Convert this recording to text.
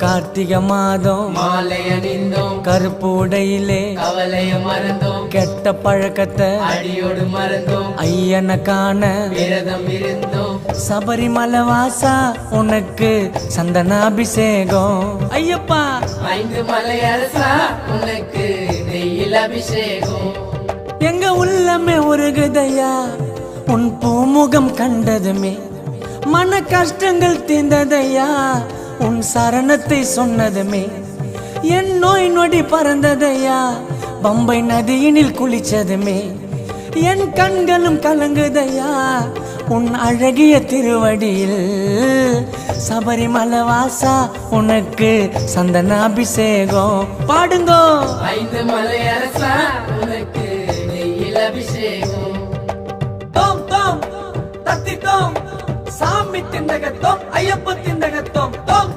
கார்த்திகை மாதம் மாலை அணிந்தோம், கருப்பு உடையிலே கவலைய மறந்தோம், கெட்ட பழக்கத்தை அடியோடு மறந்தோம், ஐயனை காண விரதம் இருந்தோம். சபரிமலை வாசா உனக்கு சந்தனாபிஷேகம். ஐயப்பா 5 மலை அரசா உனக்கு நெய்யில் அபிஷேகம். எங்க உள்ளமே உருகுதையா உன் பூமுகம் கண்டதுமே, மன கஷ்டங்கள் தீர்ந்ததையா உன் சரணத்தை சொன்னதுமே, என் நோய் நொடி பறந்ததையா பம்பை நதியினில் குளிச்சதுமே, என் கண்களும் கலங்குதையா உன் அழகிய திருவடியில். சபரிமலை வாசா உனக்கு சந்தனாபிஷேகம். பாடுங்கோ 5 மலை அரசா உனக்கு நெய்யில் அபிஷேகம். தோம் தோம் தத்தி தோம் சாமி திண்டகத்தோம் ஐயப்ப திண்டகத்தோம் தோம்